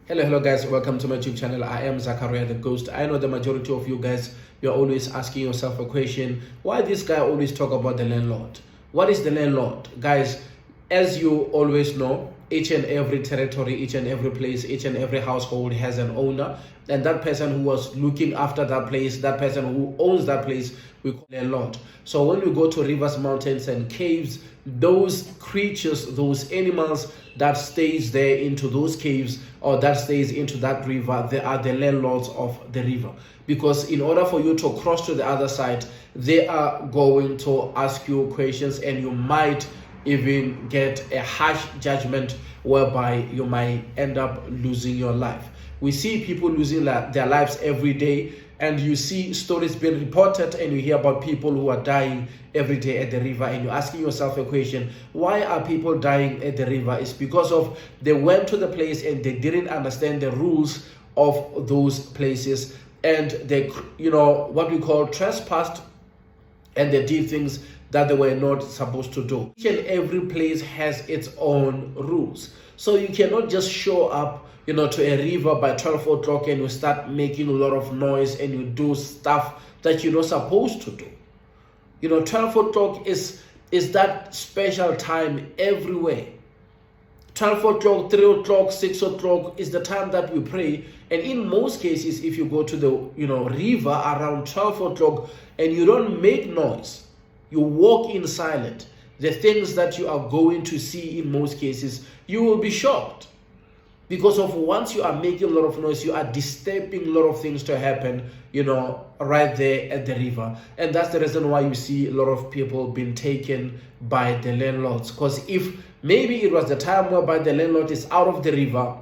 Hello guys, welcome to my YouTube channel. I am Zachariah the Ghost. I know the majority of you guys, you're always asking yourself a question, why this guy always talk about the landlord? What is the landlord? Guys, as you always know, each and every territory, each and every place, each and every household has an owner, and that person who was looking after that place, that person who owns that place, we call landlord. So when we go to rivers, mountains and caves, those creatures, those animals that stays there into those caves or that stays into that river, they are the landlords of the river. Because in order for you to cross to the other side, they are going to ask you questions, and you might even get a harsh judgment whereby you might end up losing your life. We see people losing their lives every day, and you see stories being reported, and you hear about people who are dying every day at the river, and you're asking yourself a question, why are people dying at the river? It's because of they went to the place and they didn't understand the rules of those places, and they, what we call trespassed, and they did things that they were not supposed to do. Each and every place has its own rules. So you cannot just show up, to a river by 12 o'clock and you start making a lot of noise and you do stuff that you're not supposed to do. 12 o'clock is that special time everywhere. 12 o'clock, 3 o'clock, 6 o'clock is the time that we pray. And in most cases, if you go to the river around 12 o'clock and you don't make noise, you walk in silent, the things that you are going to see in most cases, you will be shocked. Because of once you are making a lot of noise, you are disturbing a lot of things to happen, right there at the river. And that's the reason why you see a lot of people being taken by the landlords. Because if maybe it was the time whereby the landlord is out of the river,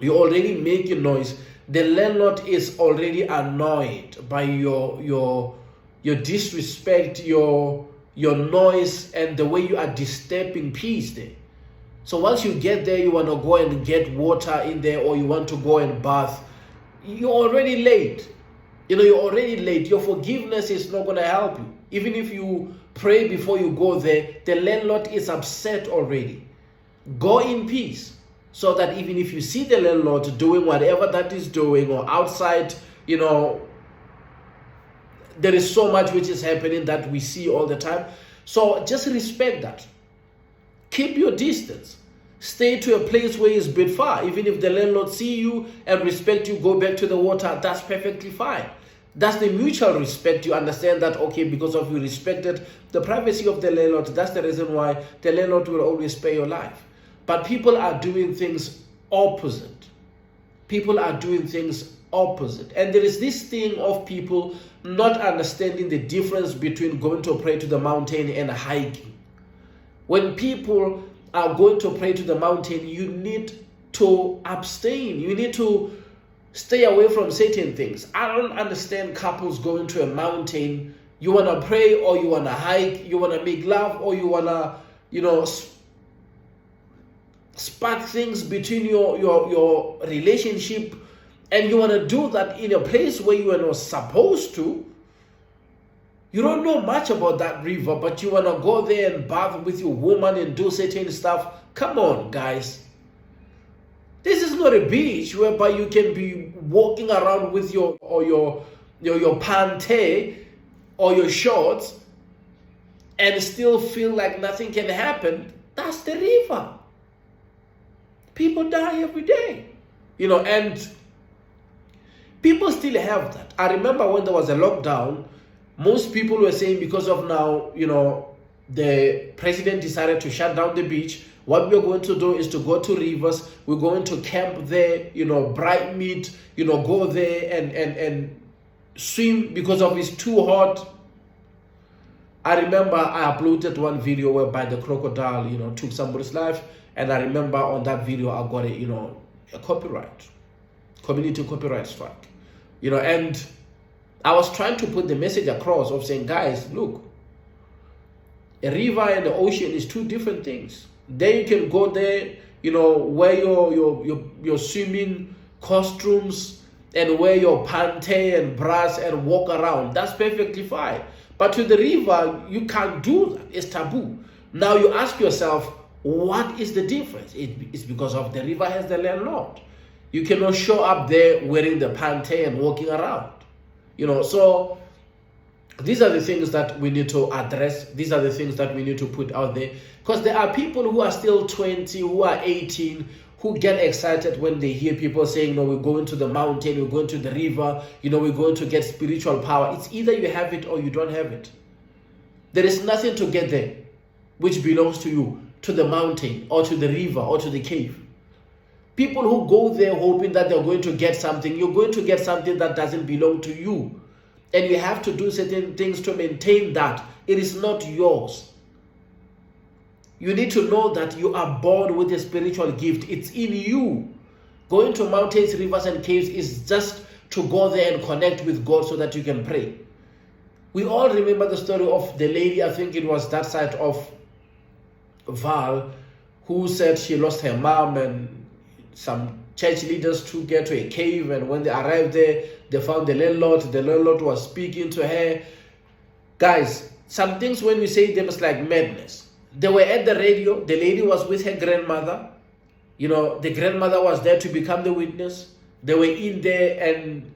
you're already making noise, the landlord is already annoyed by your disrespect, your noise, and the way you are disturbing peace there. So once you get there, you want to go and get water in there, or you want to go and bath, you're already late. You're already late. Your forgiveness is not going to help you. Even if you pray before you go there, the landlord is upset already. Go in peace, so that even if you see the landlord doing whatever that is doing, or outside, there is so much which is happening that we see all the time. So just respect that. Keep your distance. Stay to a place where it's a bit far. Even if the landlord see you and respect you, go back to the water, that's perfectly fine. That's the mutual respect. You understand that, okay, because of you respected the privacy of the landlord, that's the reason why the landlord will always spare your life. But people are doing things opposite. People are doing things opposite. And there is this thing of people not understanding the difference between going to pray to the mountain and hiking. When people are going to pray to the mountain, you need to abstain. You need to stay away from certain things. I don't understand couples going to a mountain. You want to pray, or you want to hike, you want to make love, or you want to, spark things between your relationship, and you want to do that in a place where you are not supposed to. You don't know much about that river, but you want to go there and bath with your woman and do certain stuff. Come on, guys. This is not a beach whereby you can be walking around with your pante or your shorts and still feel like nothing can happen. That's the river. People die every day, and people still have that. I remember when there was a lockdown, most people were saying, because of now, the president decided to shut down the beach, what we're going to do is to go to rivers, we're going to camp there, bright meat, go there and swim because of it's too hot. I remember I uploaded one video whereby the crocodile, took somebody's life, and I remember on that video I got a community copyright strike, and I was trying to put the message across of saying, guys, look, a river and the ocean is two different things. Then you can go there, wear your swimming costumes and wear your pante and brass and walk around. That's perfectly fine. But to the river, you can't do that. It's taboo. Now you ask yourself, what is the difference? It's because of the river has the landlord. You cannot show up there wearing the pante and walking around. So these are the things that we need to address. These are the things that we need to put out there. Because there are people who are still 20, who are 18, who get excited when they hear people saying, we're going to the mountain, we're going to the river, we're going to get spiritual power. It's either you have it or you don't have it. There is nothing to get there which belongs to you, to the mountain or to the river or to the cave. People who go there hoping that they're going to get something, you're going to get something that doesn't belong to you. And you have to do certain things to maintain that. It is not yours. You need to know that you are born with a spiritual gift. It's in you. Going to mountains, rivers, and caves is just to go there and connect with God so that you can pray. We all remember the story of the lady, I think it was that side of Val, who said she lost her mom, and some church leaders took her to a cave, and when they arrived there, they found the landlord. The landlord was speaking to her. Guys, some things when we say them, it's like madness. They were at the radio. The lady was with her grandmother. The grandmother was there to become the witness. They were in there, and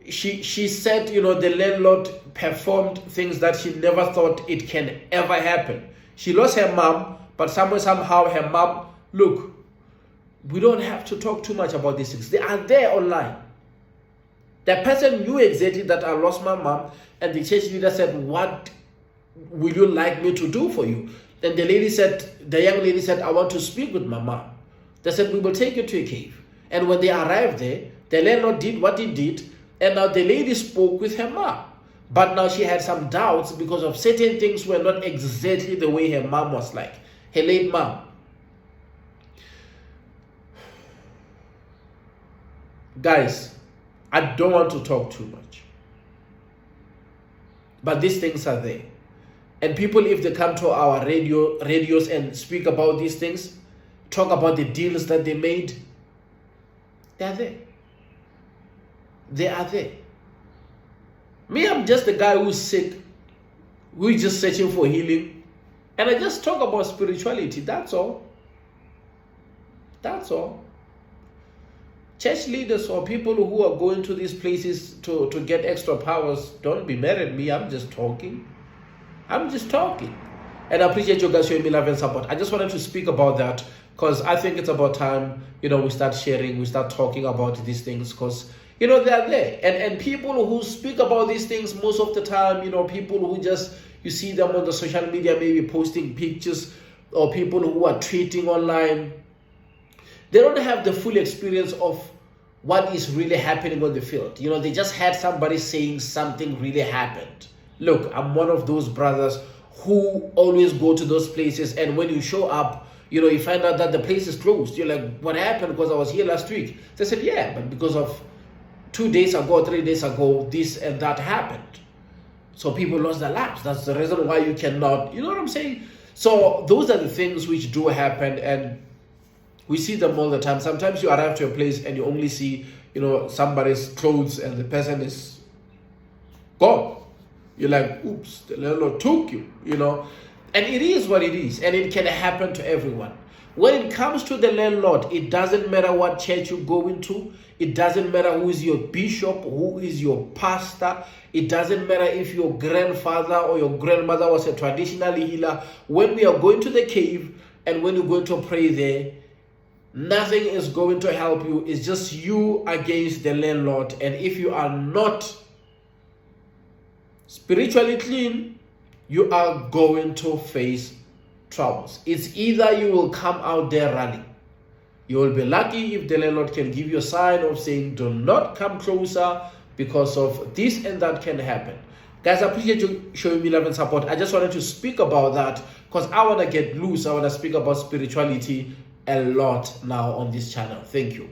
she said, the landlord performed things that she never thought it can ever happen. She lost her mom, but somehow her mom, look, we don't have to talk too much about these things. They are there online. The person knew exactly that I lost my mom, and the church leader said, what will you like me to do for you? And the young lady said, I want to speak with my mom. They said, we will take you to a cave. And when they arrived there, the landlord did what he did, and now the lady spoke with her mom. But now she had some doubts because of certain things were not exactly the way her mom was like, her late mom. Guys, I don't want to talk too much, but these things are there. And people, if they come to our radios and speak about these things, talk about the deals that they made, they are there. They are there. Me, I'm just the guy who's sick, who's just searching for healing, and I just talk about spirituality. That's all. That's all. Church leaders or people who are going to these places to get extra powers, don't be mad at me. I'm just talking. And I appreciate you guys showing me love and support. I just wanted to speak about that because I think it's about time, we start sharing, we start talking about these things because, they are there. And people who speak about these things most of the time, people who just, you see them on the social media, maybe posting pictures, or people who are tweeting online, they don't have the full experience of what is really happening on the field. They just had somebody saying something really happened. Look, I'm one of those brothers who always go to those places, and when you show up, you find out that the place is closed. You're like, what happened? Because I was here last week. They said, yeah, but because of 2 days ago, 3 days ago, this and that happened. So people lost their lives. That's the reason why you cannot, you know what I'm saying? So those are the things which do happen, and we see them all the time. Sometimes you arrive to a place and you only see, somebody's clothes and the person is gone. You're like, oops, the landlord took you, And it is what it is, and it can happen to everyone. When it comes to the landlord, it doesn't matter what church you go into. It doesn't matter who is your bishop, who is your pastor. It doesn't matter if your grandfather or your grandmother was a traditional healer. When we are going to the cave and when you're going to pray there, nothing is going to help you. It's just you against the landlord. And if you are not spiritually clean, you are going to face troubles. It's either you will come out there running. You will be lucky if the landlord can give you a sign of saying, do not come closer because of this and that can happen. Guys, I appreciate you showing me love and support. I just wanted to speak about that because I want to get loose. I want to speak about spirituality a lot now on this channel. Thank you.